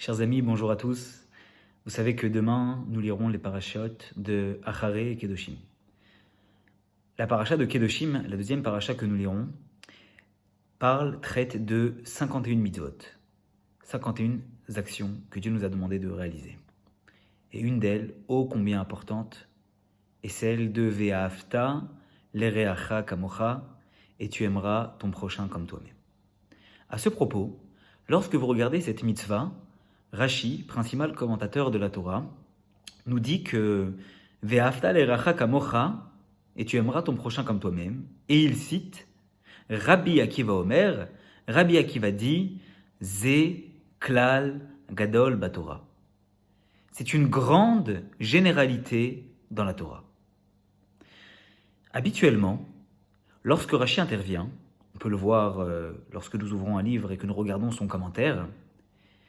Chers amis, bonjour à tous. Vous savez que demain, nous lirons les parachiotes de Acharé et Kedoshim. La paracha de Kedoshim, la deuxième paracha que nous lirons, traite de 51 mitzvot, 51 actions que Dieu nous a demandé de réaliser. Et une d'elles, ô combien importante, est celle de Ve'ahavta l'ereacha kamocha, et tu aimeras ton prochain comme toi-même. À ce propos, lorsque vous regardez cette mitzvah, Rashi, principal commentateur de la Torah, nous dit que Ve'ahavta l'ereacha kamocha, et tu aimeras ton prochain comme toi-même. Et il cite Rabbi Akiva Omer, Rabbi Akiva dit Ze klal gadol batorah. C'est une grande généralité dans la Torah. Habituellement, lorsque Rashi intervient, on peut le voir lorsque nous ouvrons un livre et que nous regardons son commentaire,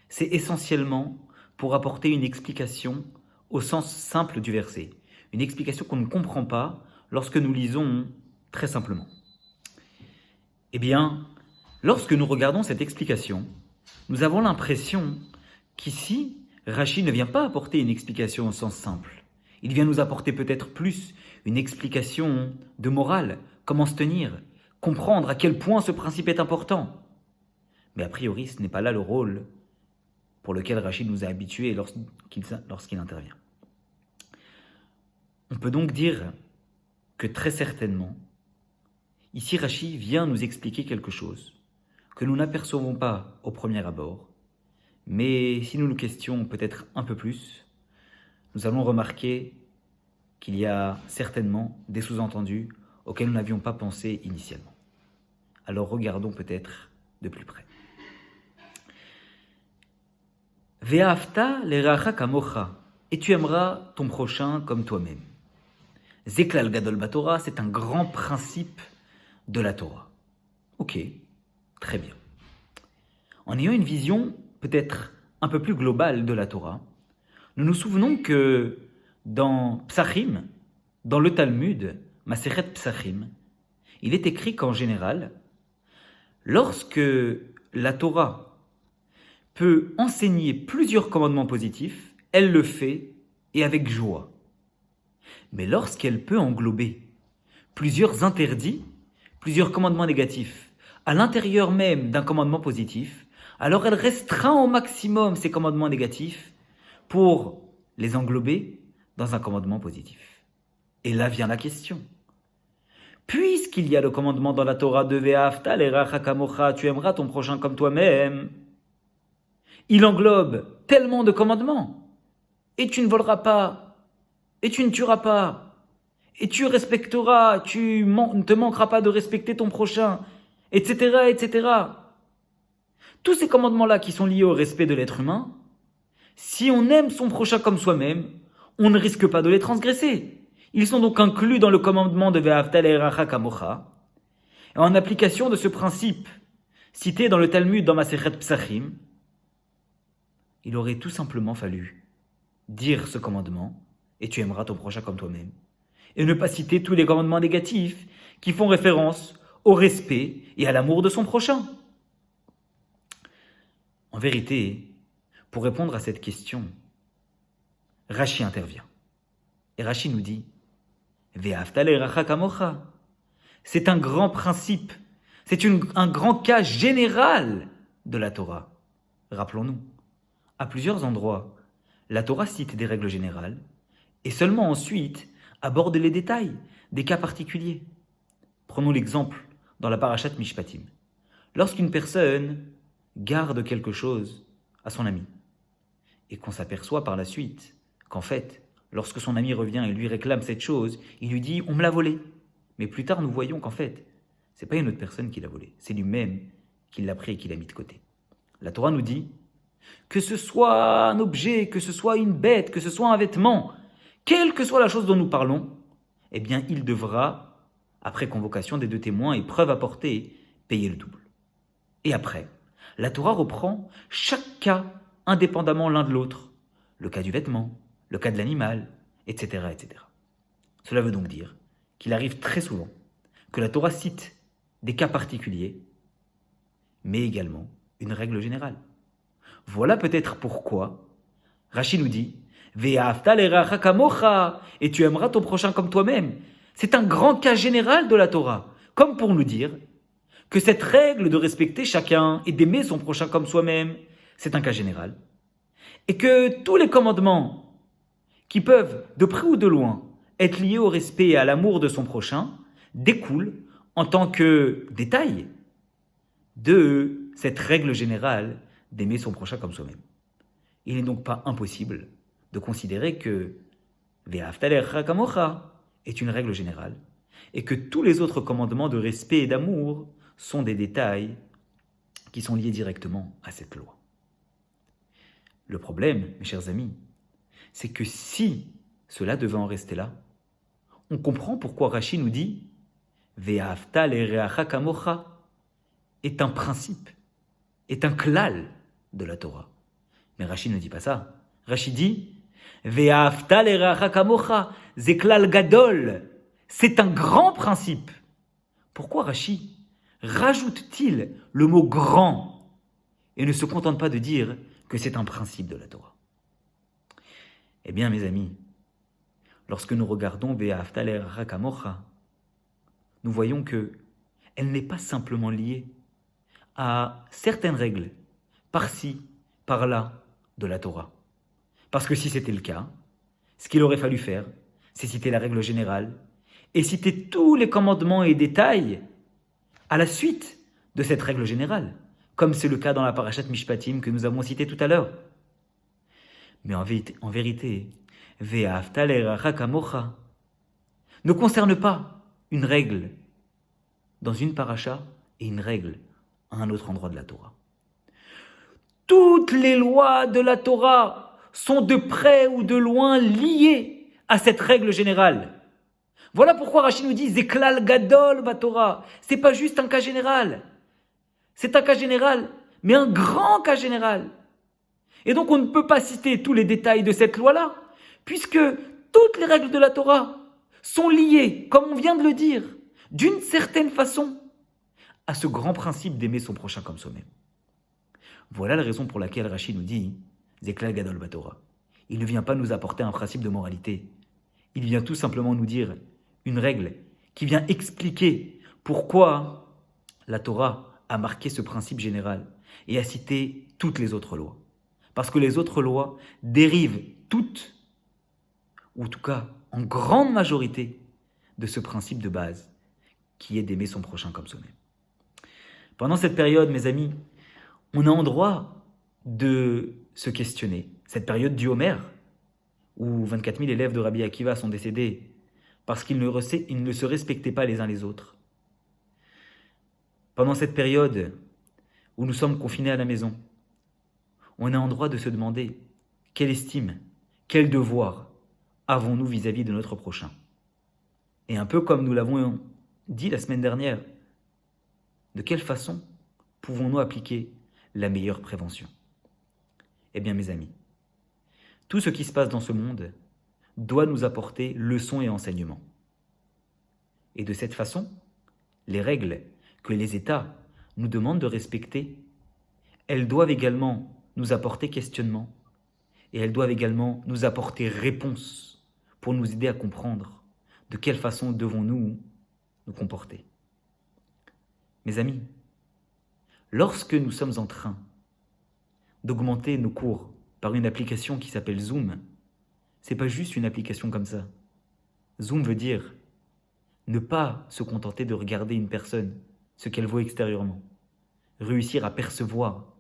c'est essentiellement pour apporter une explication au sens simple du verset. Une explication qu'on ne comprend pas lorsque nous lisons très simplement. Eh bien, lorsque nous regardons cette explication, nous avons l'impression qu'ici, Rashi ne vient pas apporter une explication au sens simple. Il vient nous apporter peut-être plus une explication de morale, comment se tenir, comprendre à quel point ce principe est important. Mais a priori, ce n'est pas là le rôle pour lequel Rashi nous a habitués lorsqu'il intervient. On peut donc dire que très certainement, ici Rashi vient nous expliquer quelque chose que nous n'apercevons pas au premier abord, mais si nous nous questionnons peut-être un peu plus, nous allons remarquer qu'il y a certainement des sous-entendus auxquels nous n'avions pas pensé initialement. Alors regardons peut-être de plus près. Ve'ahavta l'ereacha kamocha, et tu aimeras ton prochain comme toi-même. Zeklal gadol batorah, c'est un grand principe de la Torah. Ok, très bien. En ayant une vision peut-être un peu plus globale de la Torah, nous nous souvenons que dans Psachim, dans le Talmud, Masechet Psachim, il est écrit qu'en général, lorsque la Torah peut enseigner plusieurs commandements positifs, elle le fait et avec joie. Mais lorsqu'elle peut englober plusieurs interdits, plusieurs commandements négatifs, à l'intérieur même d'un commandement positif, alors elle restreint au maximum ces commandements négatifs pour les englober dans un commandement positif. Et là vient la question. Puisqu'il y a le commandement dans la Torah de Ve'ahavta l'ereacha kamocha, tu aimeras ton prochain comme toi-même, il englobe tellement de commandements. Et tu ne voleras pas, et tu ne tueras pas, et tu respecteras, ne te manqueras pas de respecter ton prochain, etc., etc. Tous ces commandements-là qui sont liés au respect de l'être humain, si on aime son prochain comme soi-même, on ne risque pas de les transgresser. Ils sont donc inclus dans le commandement de Ve'ahavta l'ereacha kamocha. Et en application de ce principe cité dans le Talmud dans Masechet Psachim, il aurait tout simplement fallu dire ce commandement, et tu aimeras ton prochain comme toi-même, et ne pas citer tous les commandements négatifs qui font référence au respect et à l'amour de son prochain. En vérité, pour répondre à cette question, Rashi intervient. Et Rashi nous dit Ve'ahavta l'ereacha kamocha. C'est un grand principe, c'est un grand cas général de la Torah. Rappelons-nous, à plusieurs endroits, la Torah cite des règles générales et seulement ensuite aborde les détails des cas particuliers. Prenons l'exemple dans la parashat Mishpatim. Lorsqu'une personne garde quelque chose à son ami et qu'on s'aperçoit par la suite qu'en fait, lorsque son ami revient et lui réclame cette chose, il lui dit « on me l'a volé ». Mais plus tard, nous voyons qu'en fait, ce n'est pas une autre personne qui l'a volé, c'est lui-même qui l'a pris et qui l'a mis de côté. La Torah nous dit que ce soit un objet, que ce soit une bête, que ce soit un vêtement, quelle que soit la chose dont nous parlons, eh bien, il devra, après convocation des deux témoins et preuve apportée, payer le double. Et après, la Torah reprend chaque cas indépendamment l'un de l'autre. Le cas du vêtement, le cas de l'animal, etc., etc. Cela veut donc dire qu'il arrive très souvent que la Torah cite des cas particuliers, mais également une règle générale. Voilà peut-être pourquoi Rashi nous dit Ve'ahavta l'ereacha kamocha, et tu aimeras ton prochain comme toi-même. C'est un grand cas général de la Torah, comme pour nous dire que cette règle de respecter chacun et d'aimer son prochain comme soi-même, c'est un cas général. Et que tous les commandements qui peuvent, de près ou de loin, être liés au respect et à l'amour de son prochain, découlent en tant que détail de cette règle générale d'aimer son prochain comme soi-même. Il n'est donc pas impossible de considérer que Ve'ahavta l'ereacha kamocha est une règle générale et que tous les autres commandements de respect et d'amour sont des détails qui sont liés directement à cette loi. Le problème, mes chers amis, c'est que si cela devait en rester là, on comprend pourquoi Rashi nous dit Ve'ahavta l'ereacha kamocha est un principe, est un klal de la Torah. Mais Rashi ne dit pas ça. Rashi dit Ve'ahavta l'ereacha kamocha, ze klal gadol. C'est un grand principe. Pourquoi Rashi rajoute-t-il le mot grand et ne se contente pas de dire que c'est un principe de la Torah? Eh bien, mes amis, lorsque nous regardons Ve'ahavta l'ereacha kamocha, nous voyons que elle n'est pas simplement liée à certaines règles, par-ci, par-là, de la Torah. Parce que si c'était le cas, ce qu'il aurait fallu faire, c'est citer la règle générale et citer tous les commandements et détails à la suite de cette règle générale, comme c'est le cas dans la parashat Mishpatim que nous avons cité tout à l'heure. Mais en vérité, Ve'ahavta l'ereacha kamocha ne concerne pas une règle dans une paracha et une règle à un autre endroit de la Torah. Toutes les lois de la Torah sont de près ou de loin liées à cette règle générale. Voilà pourquoi Rashi nous dit Zeklal Gadol Batorah. C'est pas juste un cas général. C'est un cas général, mais un grand cas général. Et donc on ne peut pas citer tous les détails de cette loi-là, puisque toutes les règles de la Torah sont liées, comme on vient de le dire, d'une certaine façon, à ce grand principe d'aimer son prochain comme soi-même. Voilà la raison pour laquelle Rashi nous dit Zeklal Gadol Batorah. Il ne vient pas nous apporter un principe de moralité. Il vient tout simplement nous dire une règle qui vient expliquer pourquoi la Torah a marqué ce principe général et a cité toutes les autres lois. Parce que les autres lois dérivent toutes, ou en tout cas en grande majorité, de ce principe de base qui est d'aimer son prochain comme soi-même. Pendant cette période, mes amis, on a en droit de se questionner. Cette période du Homer, où 24 000 élèves de Rabbi Akiva sont décédés parce qu'ils ne se respectaient pas les uns les autres. Pendant cette période où nous sommes confinés à la maison, on a en droit de se demander quelle estime, quel devoir avons-nous vis-à-vis de notre prochain. Et un peu comme nous l'avons dit la semaine dernière, de quelle façon pouvons-nous appliquer la meilleure prévention? Eh bien mes amis, tout ce qui se passe dans ce monde doit nous apporter leçons et enseignements. Et de cette façon, les règles que les États nous demandent de respecter, elles doivent également nous apporter questionnement et elles doivent également nous apporter réponse pour nous aider à comprendre de quelle façon devons-nous nous comporter. Mes amis, lorsque nous sommes en train d'augmenter nos cours par une application qui s'appelle Zoom, c'est pas juste une application comme ça. Zoom veut dire ne pas se contenter de regarder une personne, ce qu'elle vaut extérieurement. Réussir à percevoir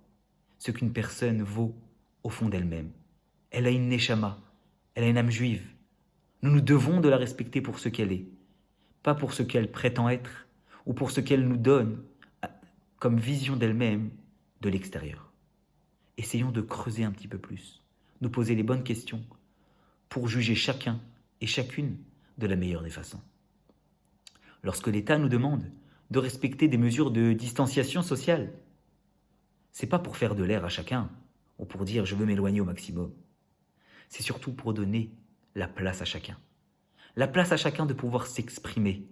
ce qu'une personne vaut au fond d'elle-même. Elle a une neshama, elle a une âme juive. Nous nous devons de la respecter pour ce qu'elle est, pas pour ce qu'elle prétend être ou pour ce qu'elle nous donne comme vision d'elle-même de l'extérieur. Essayons de creuser un petit peu plus, nous poser les bonnes questions pour juger chacun et chacune de la meilleure des façons. Lorsque l'État nous demande de respecter des mesures de distanciation sociale, c'est pas pour faire de l'air à chacun ou pour dire je veux m'éloigner au maximum. C'est surtout pour donner la place à chacun. La place à chacun de pouvoir s'exprimer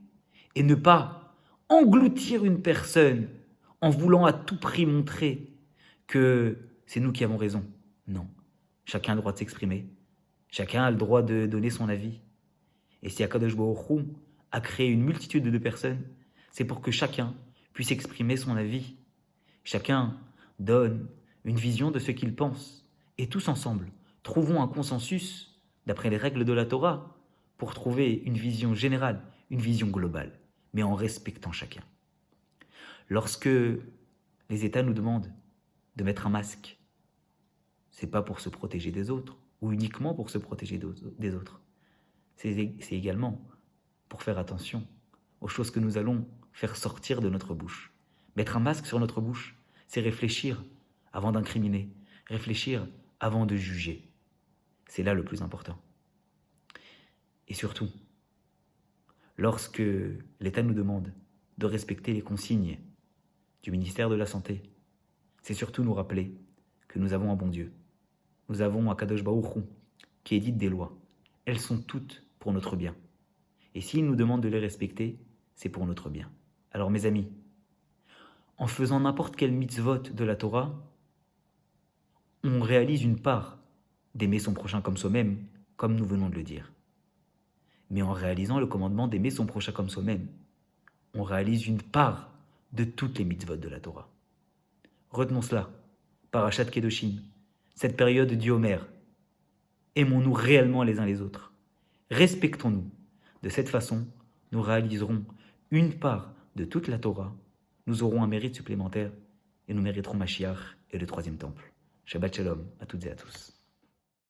et ne pas engloutir une personne en voulant à tout prix montrer que c'est nous qui avons raison. Non. Chacun a le droit de s'exprimer. Chacun a le droit de donner son avis. Et si Akadosh Baruch Hu a créé une multitude de personnes, c'est pour que chacun puisse exprimer son avis. Chacun donne une vision de ce qu'il pense. Et tous ensemble, trouvons un consensus, d'après les règles de la Torah, pour trouver une vision générale, une vision globale, mais en respectant chacun. Lorsque les États nous demandent de mettre un masque, c'est pas pour se protéger des autres, ou uniquement pour se protéger des autres. C'est également pour faire attention aux choses que nous allons faire sortir de notre bouche. Mettre un masque sur notre bouche, c'est réfléchir avant d'incriminer, réfléchir avant de juger. C'est là le plus important. Et surtout, lorsque l'État nous demande de respecter les consignes du ministère de la Santé, c'est surtout nous rappeler que nous avons un bon Dieu. Nous avons Akadosh Baruch Hu qui édite des lois. Elles sont toutes pour notre bien. Et s'il nous demande de les respecter, c'est pour notre bien. Alors mes amis, en faisant n'importe quel mitzvot de la Torah, on réalise une part d'aimer son prochain comme soi-même, comme nous venons de le dire. Mais en réalisant le commandement d'aimer son prochain comme soi-même, on réalise une part de toutes les mitzvot de la Torah. Retenons cela, Parashat Kedoshim, cette période du Homer. Aimons-nous réellement les uns les autres. Respectons-nous. De cette façon, nous réaliserons une part de toute la Torah, nous aurons un mérite supplémentaire et nous mériterons Mashiach et le troisième temple. Shabbat Shalom à toutes et à tous.